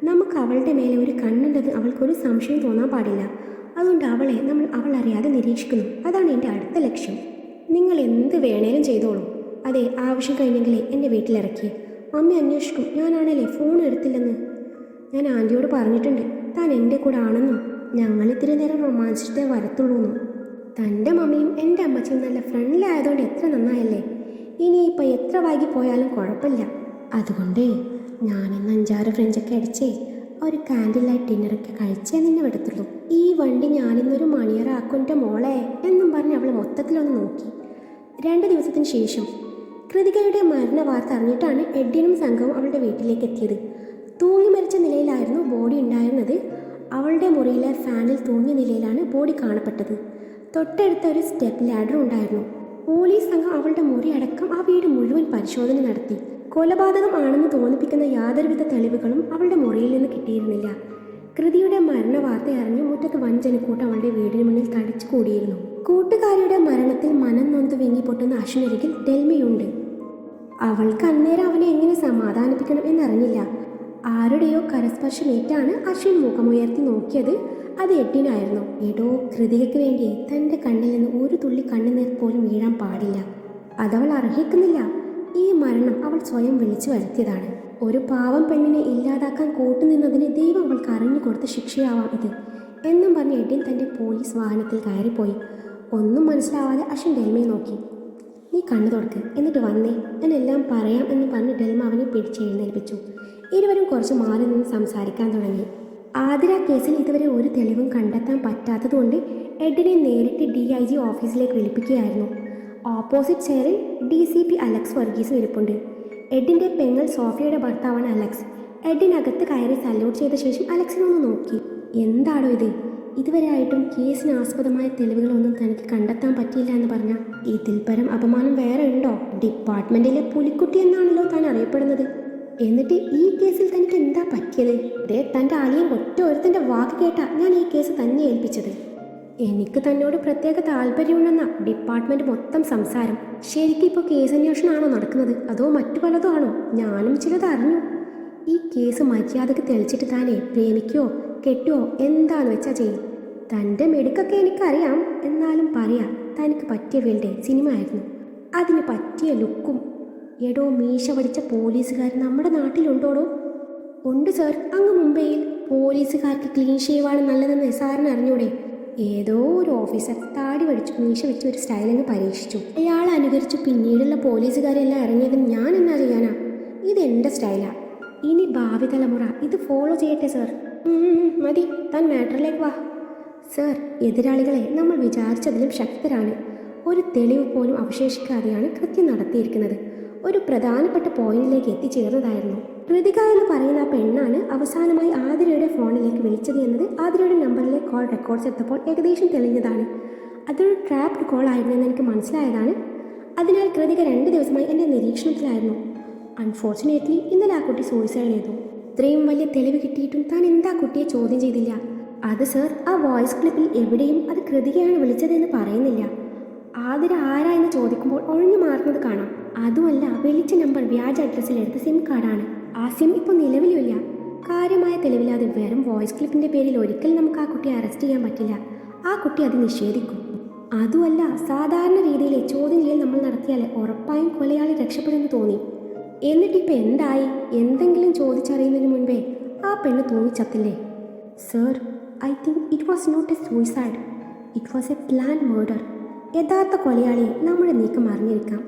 നമുക്ക് അവളുടെ മേലെ ഒരു കണ്ണുണ്ടെന്ന് അവൾക്കൊരു സംശയം തോന്നാൻ പാടില്ല. അതുകൊണ്ട് അവളെ നമ്മൾ അവൾ അറിയാതെ നിരീക്ഷിക്കുന്നു. അതാണ് എൻ്റെ അടുത്ത ലക്ഷ്യം. നിങ്ങൾ എന്ത് വേണേലും ചെയ്തോളൂ. അതെ, ആവശ്യം കഴിഞ്ഞെങ്കിലേ എന്നെ വീട്ടിലിറക്കി. മമ്മി അന്വേഷിക്കും ഞാനാണല്ലേ ഫോൺ എടുത്തില്ലെന്ന്. ഞാൻ ആൻറ്റിയോട് പറഞ്ഞിട്ടുണ്ട് താൻ എൻ്റെ കൂടെ ആണെന്നും ഞങ്ങൾ ഇത്തിരി നേരം റൊമാൻസിച്ചിട്ടേ വരത്തുള്ളൂ എന്നും. തൻ്റെ മമ്മിയും എൻ്റെ അമ്മച്ചിയും നല്ല ഫ്രണ്ട്ലിയായതുകൊണ്ട് എത്ര നന്നായല്ലേ. ഇനിയിപ്പോൾ എത്ര വൈകി പോയാലും കുഴപ്പമില്ല. അതുകൊണ്ട് ഞാനിന്ന് 5-6 ഫ്രഞ്ചൊക്കെ അടിച്ചേ ഒരു കാൻഡിൽ ലൈറ്റ് ഡിന്നറൊക്കെ കഴിച്ചേ നിന്നെ വിടത്തുള്ളൂ. ഈ വണ്ടി ഞാനിന്നൊരു മണിയറാക്കുൻ്റെ മോളെ എന്നും പറഞ്ഞ് അവൾ മൊത്തത്തിലൊന്ന് നോക്കി. 2 ദിവസത്തിന് ശേഷം കൃതികയുടെ മരണ വാർത്ത അറിഞ്ഞിട്ടാണ് എഡ്വിനും സംഘവും അവളുടെ വീട്ടിലേക്ക് എത്തിയത്. തൂങ്ങി മരിച്ച നിലയിലായിരുന്നു ബോഡി ഉണ്ടായിരുന്നത്. അവളുടെ മുറിയിലെ ഫാനിൽ തൂങ്ങിയ നിലയിലാണ് ബോഡി കാണപ്പെട്ടത്. തൊട്ടടുത്ത ഒരു സ്റ്റെപ്പ് ലാഡർ ഉണ്ടായിരുന്നു. പോലീസ് സംഘം അവളുടെ മുറി അടക്കം ആ വീട് മുഴുവൻ പരിശോധന നടത്തി. കൊലപാതകം ആണെന്ന് തോന്നിപ്പിക്കുന്ന യാതൊരുവിധ തെളിവുകളും അവളുടെ മുറിയിൽ നിന്ന് കിട്ടിയിരുന്നില്ല. കൃതിയുടെ മരണ വാർത്ത അറിഞ്ഞ് മുറ്റത്ത് വഞ്ചനക്കൂട്ടം അവളുടെ വീടിന് മുന്നിൽ തടിച്ചു കൂടിയിരുന്നു. കൂട്ടുകാരിയുടെ മരണത്തിൽ മനം നൊന്ത് വിങ്ങി പൊട്ടുന്ന അശ്വിനരികിൽ ഡെൽമയുണ്ട്. അവൾക്ക് അന്നേരം അവനെ എങ്ങനെ സമാധാനിപ്പിക്കണം എന്നറിഞ്ഞില്ല. ആരുടെയോ കരസ്പർശമേറ്റാണ് അശ്വിൻ മുഖമുയർത്തി നോക്കിയത്. അത് എഡ്വിനായിരുന്നു. എടോ, കൃതികയ്ക്ക് വേണ്ടി തൻ്റെ കണ്ണിൽ നിന്ന് ഒരു തുള്ളി കണ്ണുനീർ പോലും വീഴാൻ പാടില്ല. അതവൾ അർഹിക്കുന്നില്ല. ഈ മരണം അവൾ സ്വയം വിളിച്ചു വരുത്തിയതാണ്. ഒരു പാവം പെണ്ണിനെ ഇല്ലാതാക്കാൻ കൂട്ടുനിന്നതിന് ദൈവം അവൾക്ക് അറിഞ്ഞു കൊടുത്ത ശിക്ഷയാവാം ഇത് എന്നും പറഞ്ഞ് എഡ്വിൻ തൻ്റെ പോലീസ് വാഹനത്തിൽ കയറിപ്പോയി. ഒന്നും മനസ്സിലാവാതെ അശ്വിൻ ഡെൽമയെ നോക്കി. നീ കണ്ണു തുറക്ക്, എന്നിട്ട് വന്നേ, ഞാൻ എല്ലാം പറയാം എന്ന് പറഞ്ഞ് ഡെൽമ അവനെ പിടിച്ചെഴുന്നേൽപ്പിച്ചു. ഇരുവരും കുറച്ച് മാറി നിന്ന് സംസാരിക്കാൻ തുടങ്ങി. ആതിര കേസിൽ ഇതുവരെ ഒരു തെളിവും കണ്ടെത്താൻ പറ്റാത്തതുകൊണ്ട് എഡിനെ നേരിട്ട് DIG ഓഫീസിലേക്ക് വിളിപ്പിക്കുകയായിരുന്നു. ഓപ്പോസിറ്റ് ചെയറിൽ DCP അലക്സ് വർഗീസും ഇരിപ്പുണ്ട്. എഡിൻ്റെ പെങ്ങൾ സോഫിയയുടെ ഭർത്താവാണ് അലക്സ്. എഡിനകത്ത് കയറി സല്യൂട്ട് ചെയ്ത ശേഷം അലക്സിനൊന്ന് നോക്കി. എന്താണോ ഇത്? ഇതുവരെ ആയിട്ടും കേസിന് ആസ്പദമായ തെളിവുകളൊന്നും തനിക്ക് കണ്ടെത്താൻ പറ്റിയില്ല എന്ന് പറഞ്ഞാൽ ഇതിൽ പരം അപമാനം വേറെ ഉണ്ടോ? ഡിപ്പാർട്ട്മെൻറ്റിലെ പുലിക്കുട്ടി എന്നാണല്ലോ താൻ അറിയപ്പെടുന്നത്. എന്നിട്ട് ഈ കേസിൽ തനിക്ക് എന്താ പറ്റിയത്? ഇതേ തൻ്റെ അളിയൻ ഒറ്റ ഒരുത്തൻ്റെ വാക്ക് കേട്ടാ ഞാൻ ഈ കേസ് തന്നെ ഏൽപ്പിച്ചത്. എനിക്ക് തന്നോട് പ്രത്യേക താല്പര്യമുണ്ടെന്നാ ഡിപ്പാർട്ട്മെൻറ്റ് മൊത്തം സംസാരം. ശരിക്കും ഇപ്പോൾ കേസ് അന്വേഷണമാണോ നടക്കുന്നത്, അതോ മറ്റു പലതോ ആണോ? ഞാനും ചിലത് അറിഞ്ഞു. ഈ കേസ് മര്യാദക്ക് തെളിച്ചിട്ട് താനേ പ്രേമിക്കുകയോ കെട്ടുകയോ എന്താന്ന് വെച്ചാൽ ചെയ്യും. തൻ്റെ മെടുക്കൊക്കെ എനിക്കറിയാം. എന്നാലും പറയാം, തനിക്ക് പറ്റിയ ഫീൽഡ് സിനിമ ആയിരുന്നു. അതിന് പറ്റിയ ലുക്കും. എടോ, മീശ പഠിച്ച പോലീസുകാർ നമ്മുടെ നാട്ടിലുണ്ടോടോ? ഉണ്ട് സാർ. അങ്ങ് മുംബൈയിൽ പോലീസുകാർക്ക് ക്ലീൻ ഷേവാണ് നല്ലതെന്ന് സാറിന് അറിഞ്ഞൂടെ? ഏതോ ഒരു ഓഫീസർ താടി വടിച്ചു മീശ വെച്ച് ഒരു സ്റ്റൈലങ്ങ് പരീക്ഷിച്ചു. അയാൾ അനുകരിച്ചു പിന്നീടുള്ള പോലീസുകാരെല്ലാം ഇറങ്ങിയതിന് ഞാൻ എന്നാ ചെയ്യാനാ? ഇതെൻ്റെ സ്റ്റൈലാണ്. ഇനി ഭാവി തലമുറ ഇത് ഫോളോ ചെയ്യട്ടെ സാർ. മതി, താൻ മാറ്ററിലേക്ക് വാ. സാർ, എതിരാളികളെ നമ്മൾ വിചാരിച്ചതിലും ശക്തരാണ്. ഒരു തെളിവ് പോലും അവശേഷിക്കാതെയാണ് കൃത്യം നടത്തിയിരിക്കുന്നത്. ഒരു പ്രധാനപ്പെട്ട പോയിന്റിലേക്ക് എത്തിച്ചേർന്നതായിരുന്നു. കൃതിക എന്ന് പറയുന്ന ആ പെണ്ണാണ് അവസാനമായി ആതിരയുടെ ഫോണിലേക്ക് വിളിച്ചത് എന്നത് ആതിരയുടെ നമ്പറിലെ കോൾ റെക്കോർഡ്സ് എടുത്തപ്പോൾ ഏകദേശം തെളിഞ്ഞതാണ്. അതൊരു ട്രാപ്ഡ് കോൾ ആയിരുന്നെന്ന് എനിക്ക് മനസ്സിലായതാണ്. അതിനാൽ കൃതിക 2 ദിവസമായി എൻ്റെ നിരീക്ഷണത്തിലായിരുന്നു. അൺഫോർച്ചുനേറ്റ്ലി ഇന്നലെ ആ കുട്ടി സൂയിസൈഡ് ചെയ്തു. ഇത്രയും വലിയ തെളിവ് കിട്ടിയിട്ടും താൻ എന്താ കുട്ടിയെ ചോദ്യം ചെയ്തില്ല? അത് സർ, ആ വോയിസ് ക്ലിപ്പിൽ എവിടെയും അത് കൃതികയാണ് വിളിച്ചതെന്ന് പറയുന്നില്ല. ആതിര ആരാ എന്ന് ചോദിക്കുമ്പോൾ ഒഴിഞ്ഞു മാറുന്നത് കാണാം. അതുമല്ല, വിളിച്ച നമ്പർ വ്യാജ അഡ്രസ്സിലെടുത്ത സിം കാർഡാണ്. ആ സിം ഇപ്പോൾ നിലവിലുമില്ല. കാര്യമായ തെളിവില്ലാതെ വെറും വോയിസ് ക്ലിപ്പിൻ്റെ പേരിൽ ഒരിക്കലും നമുക്ക് ആ കുട്ടിയെ അറസ്റ്റ് ചെയ്യാൻ പറ്റില്ല. ആ കുട്ടി അത് നിഷേധിക്കും. അതുമല്ല, സാധാരണ രീതിയിൽ ചോദ്യം ചെയ്യൽ നമ്മൾ നടത്തിയാൽ ഉറപ്പായും കൊലയാളി രക്ഷപ്പെടുമെന്ന് തോന്നി. എന്നിട്ടിപ്പോൾ എന്തായി? എന്തെങ്കിലും ചോദിച്ചറിയുന്നതിന് മുൻപേ ആ പെണ്ണ് തൂങ്ങിച്ചത്തില്ലേ? Sir, I think it was not a suicide, it was a plan murder. യഥാർത്ഥ കൊലയാളിയെ നമ്മുടെ നീക്കം അറിഞ്ഞിരിക്കാം.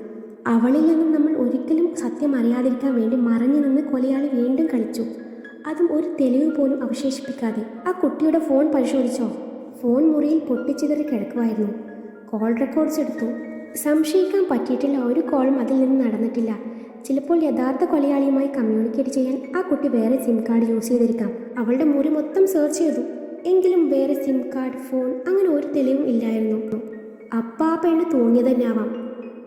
അവളിൽ നിന്നും നമ്മൾ ഒരിക്കലും സത്യം അറിയാതിരിക്കാൻ വേണ്ടി മറഞ്ഞു നിന്ന് കൊലയാളി വീണ്ടും കളിച്ചു, അതും ഒരു തെളിവ് പോലും അവശേഷിപ്പിക്കാതെ. ആ കുട്ടിയുടെ ഫോൺ പരിശോധിച്ചോ? ഫോൺ മുറിയിൽ പൊട്ടിച്ചിതറി കിടക്കുമായിരുന്നു. കോൾ റെക്കോർഡ്സ് എടുത്തു. സംശയിക്കാൻ പറ്റിയിട്ടില്ല ഒരു കോളും അതിൽ നിന്ന് നടന്നിട്ടില്ല. ചിലപ്പോൾ യഥാർത്ഥ കൊലയാളിയുമായി കമ്മ്യൂണിക്കേറ്റ് ചെയ്യാൻ ആ കുട്ടി വേറെ സിം കാർഡ് യൂസ് ചെയ്തിരിക്കാം. അവളുടെ മുറി മൊത്തം സെർച്ച് ചെയ്തു, എങ്കിലും വേറെ സിം കാർഡ്, ഫോൺ, അങ്ങനെ ഒരു തെളിവും ഇല്ലായിരുന്നു. ആ പെണ്ണ് തോന്നിയത് തന്നെയാവാം.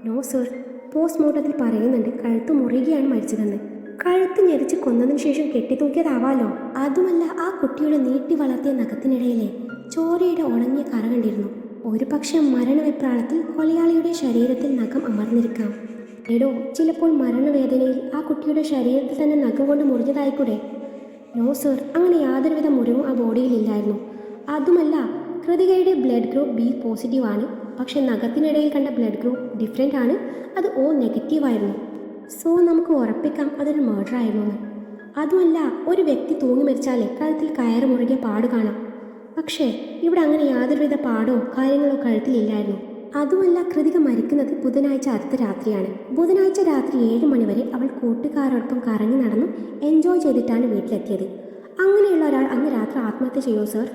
നോ സർ, പോസ്റ്റ്മോർട്ടത്തിൽ പറയുന്നുണ്ട് കഴുത്ത് മുറുകിയാണ് മരിച്ചതെന്ന്. കഴുത്ത് ഞെരിച്ച് കൊന്നതിന് ശേഷം കെട്ടിത്തൂക്കിയതാവാലോ. അതുമല്ല, ആ കുട്ടിയുടെ നീട്ടി വളർത്തിയ നഖത്തിനിടയിലെ ചോരയുടെ ഉണങ്ങിയ കറ കണ്ടിരുന്നു. ഒരു പക്ഷേ മരണവെപ്രാളത്തിൽ കൊലയാളിയുടെ ശരീരത്തിൽ നഖം അമർന്നിരിക്കാം. എടോ, ചിലപ്പോൾ മരണവേദനയിൽ ആ കുട്ടിയുടെ ശരീരത്തിൽ തന്നെ നഖം കൊണ്ട് മുറിഞ്ഞതായിക്കൂടെ? നോ സർ, അങ്ങനെ യാതൊരുവിധ മുറിവും ആ ബോഡിയിലില്ലായിരുന്നു. അതുമല്ല, കൃതികയുടെ ബ്ലഡ് ഗ്രൂപ്പ് ബി പോസിറ്റീവ് ആണ്. പക്ഷെ നഖത്തിനിടയിൽ കണ്ട ബ്ലഡ് ഗ്രൂപ്പ് ഡിഫറെൻ്റ് ആണ്, അത് ഓ നെഗറ്റീവ് ആയിരുന്നു. സോ നമുക്ക് ഉറപ്പിക്കാം അതൊരു മർഡർ ആയിരുന്നു എന്ന്. അതുമല്ല, ഒരു വ്യക്തി തൂങ്ങി മരിച്ചാലേ കഴുത്തിൽ കയറ് മുറുകിയ പാട് കാണാം. പക്ഷേ ഇവിടെ അങ്ങനെ യാതൊരുവിധ പാടോ കാര്യങ്ങളോ കഴുത്തിലില്ലായിരുന്നു. അതുമല്ല, കൃതിക മരിക്കുന്നത് ബുധനാഴ്ച അർദ്ധരാത്രിയാണ്. ബുധനാഴ്ച രാത്രി 7 മണി വരെ അവൾ കൂട്ടുകാരോടൊപ്പം കറങ്ങി നടന്നു എൻജോയ് ചെയ്തിട്ടാണ് വീട്ടിലെത്തിയത്. അങ്ങനെയുള്ള ഒരാൾ അന്ന് രാത്രി ആത്മഹത്യ ചെയ്യോ സർ?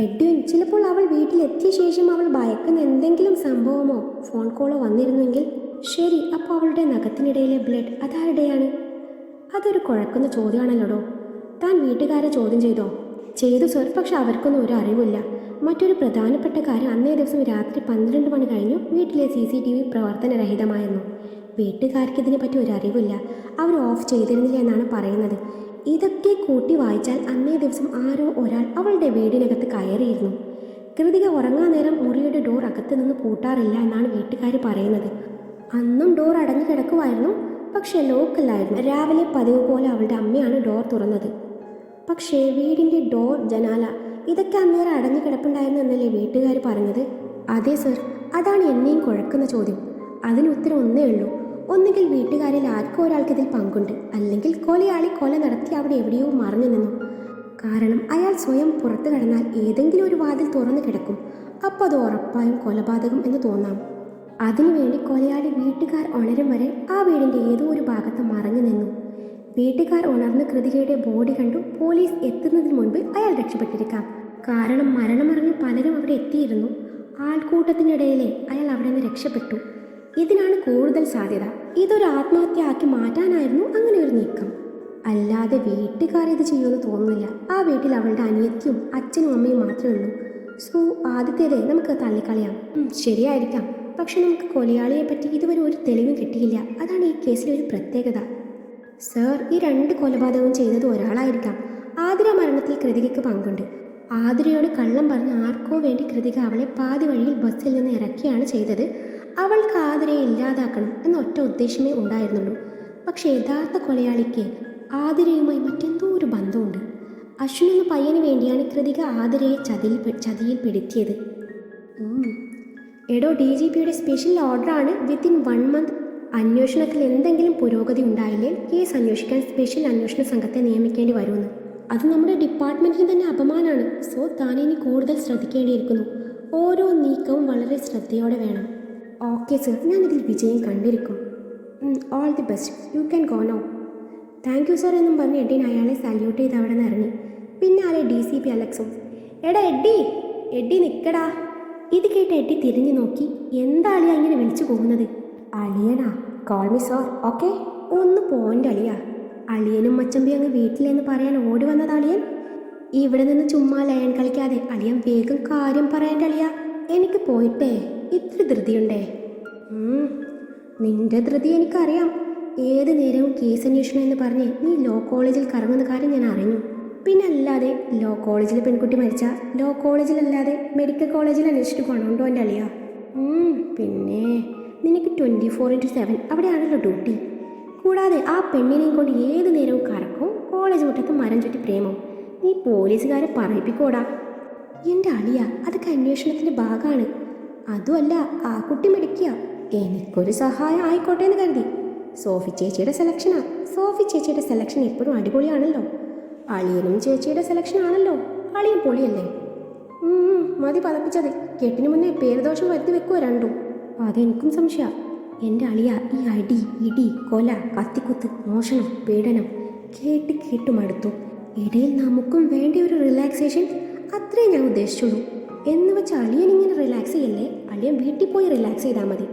എഡ്വിൻ, ചിലപ്പോൾ അവൾ വീട്ടിലെത്തിയ ശേഷം അവൾ ഭയക്കുന്ന എന്തെങ്കിലും സംഭവമോ ഫോൺ കോളോ വന്നിരുന്നെങ്കിൽ. ശരി, അപ്പോൾ അവളുടെ നഖത്തിനിടയിലെ ബ്ലഡ് അതാരുടെയാണ്? അതൊരു കുഴക്കുന്ന ചോദ്യമാണല്ലോടോ. താൻ വീട്ടുകാരെ ചോദ്യം ചെയ്തോ? ചെയ്തു സർ, പക്ഷെ അവർക്കൊന്നും ഒരു അറിവില്ല. മറ്റൊരു പ്രധാനപ്പെട്ട കാര്യം, അന്നേ ദിവസം രാത്രി 12 മണി കഴിഞ്ഞു വീട്ടിലെ CCTV പ്രവർത്തനരഹിതമായിരുന്നു. വീട്ടുകാർക്ക് ഇതിനെപ്പറ്റി ഒരു അറിവില്ല. അവർ ഓഫ് ചെയ്തിരുന്നില്ല എന്നാണ് പറയുന്നത്. ഇതൊക്കെ കൂട്ടി വായിച്ചാൽ അന്നേ ദിവസം ആരോ ഒരാൾ അവളുടെ വീടിനകത്ത് കയറിയിരുന്നു. കൃതിക ഉറങ്ങാൻ നേരം മുറിയുടെ ഡോർ അകത്ത് നിന്ന് പൂട്ടാറില്ല എന്നാണ് വീട്ടുകാർ പറയുന്നത്. അന്നും ഡോർ അടഞ്ഞു കിടക്കുമായിരുന്നു, പക്ഷേ ലോക്കല്ലായിരുന്നു. രാവിലെ പതിവ് പോലെ അവളുടെ അമ്മയാണ് ഡോർ തുറന്നത്. പക്ഷേ വീടിൻ്റെ ഡോർ, ജനാല ഇതൊക്കെ അന്നേരം അടഞ്ഞു കിടപ്പുണ്ടായിരുന്നു എന്നല്ലേ വീട്ടുകാർ പറഞ്ഞത്? അതെ സർ, അതാണ് എന്നെയും കുഴക്കുന്ന ചോദ്യം. അതിന് ഉത്തരം ഒന്നേ ഉള്ളൂ. ഒന്നുകിൽ വീട്ടുകാരിൽ ആർക്കോ ഒരാൾക്ക് ഇതിൽ പങ്കുണ്ട്, അല്ലെങ്കിൽ കൊലയാളി കൊല നടത്തി അവിടെ എവിടെയോ മറഞ്ഞു നിന്നു. കാരണം അയാൾ സ്വയം പുറത്തു കടന്നാൽ ഏതെങ്കിലും ഒരു വാതിൽ തുറന്നു കിടക്കും. അപ്പോൾ അത് ഉറപ്പായും കൊലപാതകം എന്ന് തോന്നാം. അതിനുവേണ്ടി കൊലയാളി വീട്ടുകാർ ഉണരും വരെ ആ വീടിൻ്റെ ഏതോ ഒരു ഭാഗത്ത് മറഞ്ഞു നിന്നു. വീട്ടുകാർ ഉണർന്ന് കൃതികയുടെ ബോഡി കണ്ടു. പോലീസ് എത്തുന്നതിന് മുൻപ് അയാൾ രക്ഷപ്പെട്ടിരിക്കാം. കാരണം മരണമറിഞ്ഞ് പലരും അവിടെ എത്തിയിരുന്നു. ആൾക്കൂട്ടത്തിനിടയിലെ അയാൾ അവിടെ നിന്ന് രക്ഷപ്പെട്ടു. ഇതിനാണ് കൂടുതൽ സാധ്യത. ഇതൊരു ആത്മഹത്യ ആക്കി മാറ്റാനായിരുന്നു അങ്ങനെ ഒരു നീക്കം. അല്ലാതെ വീട്ടുകാർ ഇത് ചെയ്യുമെന്ന് തോന്നുന്നില്ല. ആ വീട്ടിൽ അവളുടെ അനിയത്തിയും അച്ഛനും അമ്മയും മാത്രമേ ഉള്ളൂ. സോ ആദ്യത്തേതേ നമുക്ക് തള്ളിക്കളയാം. ശരിയായിരിക്കാം, പക്ഷെ നമുക്ക് കൊലയാളിയെ പറ്റി ഇതുവരെ ഒരു തെളിവും കിട്ടിയില്ല. അതാണ് ഈ കേസിലെ ഒരു പ്രത്യേകത. സർ, ഈ 2 കൊലപാതകവും ചെയ്തത് ഒരാളായിരിക്കാം. ആതിര മരണത്തിൽ കൃതികയ്ക്ക് പങ്കുണ്ട്. ആതിരയോട് കള്ളം പറഞ്ഞ് ആർക്കോ വേണ്ടി കൃതിക അവളെ പാതി വഴിയിൽ ബസ്സിൽ നിന്ന് ഇറക്കിയാണ് ചെയ്തത്. അവൾക്ക് ആതിരയെ ഇല്ലാതാക്കണം എന്ന ഒറ്റ ഉദ്ദേശമേ ഉണ്ടായിരുന്നുള്ളൂ. പക്ഷേ യഥാർത്ഥ കൊലയാളിക്ക് ആതിരയുമായി മറ്റെന്തോ ഒരു ബന്ധമുണ്ട്. അശ്വിൻ എന്ന പയ്യന് വേണ്ടിയാണ് കൃതിക ആതിരയെ ചതിയിൽ പെടുത്തിയത്. എടോ, DGPയുടെ സ്പെഷ്യൽ ഓർഡറാണ് വിത്തിൻ 1 മന്ത് അന്വേഷണത്തിൽ എന്തെങ്കിലും പുരോഗതി ഉണ്ടായില്ലേ കേസ് അന്വേഷിക്കാൻ സ്പെഷ്യൽ അന്വേഷണ സംഘത്തെ നിയമിക്കേണ്ടി വരുമെന്ന്. അത് നമ്മുടെ ഡിപ്പാർട്ട്മെൻറ്റിന് തന്നെ അപമാനമാണ്. സോ താനിനി കൂടുതൽ ശ്രദ്ധിക്കേണ്ടിയിരിക്കുന്നു. ഓരോ നീക്കവും വളരെ ശ്രദ്ധയോടെ വേണം. ഓക്കെ സർ, ഞാനിതിൽ വിജയം കണ്ടിരിക്കും. All the best, you can go now. Thank you sir എന്നും പറഞ്ഞ് എഡ്ഡിൻ അയാളെ സല്യൂട്ട് ചെയ്ത് അവിടെ നിന്ന് ഇറങ്ങി. പിന്നെ ആരെ DCP അലക്സും. എടാ എഡ്ഡി നിൽക്കടാ. ഇത് കേട്ട് എഡ്ഡി തിരിഞ്ഞു നോക്കി. എന്താ അളിയ ഇങ്ങനെ വിളിച്ചു പോകുന്നത്? അളിയനാ? Call me sir, okay. ഒന്ന് പോയിന്റ് അളിയ. അളിയനും മച്ചമ്പി അങ്ങ് വീട്ടിലെന്ന് പറയാൻ ഓടി വന്നത് അളിയൻ. ഇവിടെ നിന്ന് ചുമ്മാ ലയൻ കളിക്കാതെ അളിയൻ വേഗം കാര്യം പറയേണ്ട അളിയ. എനിക്ക് പോയിട്ടേ ഇത്ര ധൃതിയുണ്ടേ? നിന്റെ ധൃതി എനിക്കറിയാം. ഏത് നേരവും കേസ് അന്വേഷണം എന്ന് പറഞ്ഞ് നീ ലോ കോളേജിൽ കറങ്ങുന്ന കാര്യം ഞാൻ അറിഞ്ഞു. പിന്നെ അല്ലാതെ ലോ കോളേജിൽ പെൺകുട്ടി മരിച്ചാൽ ലോ കോളേജിലല്ലാതെ മെഡിക്കൽ കോളേജിൽ അന്വേഷിച്ചിട്ട് കൊണ്ടുണ്ടോ എൻ്റെ അളിയ? പിന്നെ നിനക്ക് 24/7 അവിടെയാണല്ലോ ഡ്യൂട്ടി. കൂടാതെ ആ പെണ്ണിനെയും കൊണ്ട് ഏത് നേരവും കറക്കും, കോളേജ് മുറ്റത്ത് മരം ചുറ്റി പ്രേമം. നീ പോലീസുകാരെ പറയിപ്പിക്കോടാ. എൻ്റെ അളിയ, അതൊക്കെ അന്വേഷണത്തിൻ്റെ ഭാഗമാണ്. അതുമല്ല, ആ കുട്ടി മെഡിക്കുക. എനിക്കൊരു സഹായം ആയിക്കോട്ടെ എന്ന് കരുതി. സോഫി ചേച്ചിയുടെ സെലക്ഷനാ. സോഫി ചേച്ചിയുടെ സെലക്ഷൻ എപ്പോഴും അടിപൊളിയാണല്ലോ. അളിയനും ചേച്ചിയുടെ സെലക്ഷൻ ആണല്ലോ. അളിയൻ പൊളിയല്ലേ? മതി പതപ്പിച്ചത്. കെട്ടിന് മുന്നേ പേരുദോഷം വരുത്തി വെക്കുവോ രണ്ടും? അതെനിക്കും സംശയ. എൻ്റെ അളിയ ഈ അടി ഇടി കൊല കത്തിക്കുത്ത് മോഷണം പീഡനം കേട്ട് കേട്ട് മടുത്തു. ഇടയിൽ നമുക്കും വേണ്ട ഒരു റിലാക്സേഷൻ, അത്രേ ഞാൻ ഉദ്ദേശിച്ചുള്ളൂ. എന്ന് വെച്ച് അളിയൻ ഇങ്ങനെ റിലാക്സ് ചെയ്യല്ലേ. അളിയൻ വീട്ടിൽ പോയി റിലാക്സ് ചെയ്താൽ മതി.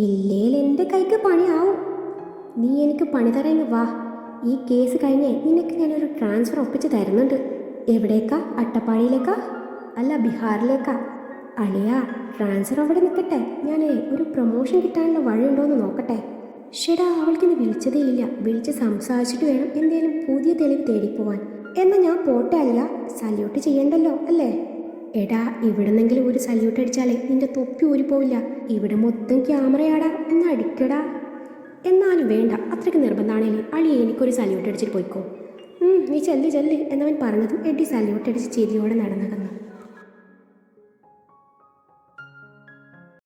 ഇല്ലേൽ എൻ്റെ കൈക്ക് പണിയാവും. നീ എനിക്ക് പണി തരാങ്ങ് വാ. ഈ കേസ് കഴിഞ്ഞേ നിനക്ക് ഞാനൊരു ട്രാൻസ്ഫർ ഒപ്പിച്ച് തരുന്നുണ്ട്. എവിടേക്കാ? അട്ടപ്പാടിയിലേക്കാ? അല്ല, ബീഹാറിലേക്കാ? അളിയ, ട്രാൻസ്ഫർ അവിടെ നിൽക്കട്ടെ. ഞാൻ ഒരു പ്രൊമോഷൻ കിട്ടാനുള്ള വഴിയുണ്ടോയെന്ന് നോക്കട്ടെ. ഷെടാ, അവൾക്കിന്ന് വിളിച്ചതേ ഇല്ല. വിളിച്ച് സംസാരിച്ചിട്ട് വേണം എന്തേലും പുതിയ തെളിവ് തേടിപ്പോവാൻ. എന്നാൽ ഞാൻ പോട്ടെ അളിയ. സല്യൂട്ട് ചെയ്യണ്ടല്ലോ അല്ലേ? എടാ, ഇവിടുന്നെങ്കിലും ഒരു സല്യൂട്ട് അടിച്ചാലേ നിന്റെ തൊപ്പി ഊരിപ്പോവില്ല. ഇവിടെ മൊത്തം ക്യാമറയാടാ, ഒന്ന് അടിക്കടാ. എന്നാലും വേണ്ട, അത്രയ്ക്ക് നിർബന്ധമാണേലും അളിയെ എനിക്കൊരു സല്യൂട്ട് അടിച്ചിട്ട് പോയിക്കോ. നീ ചെല്ല് എന്നവൻ പറഞ്ഞതും എഡി സല്യൂട്ട് അടിച്ച് ചിരിയോടെ നടന്നകന്നു.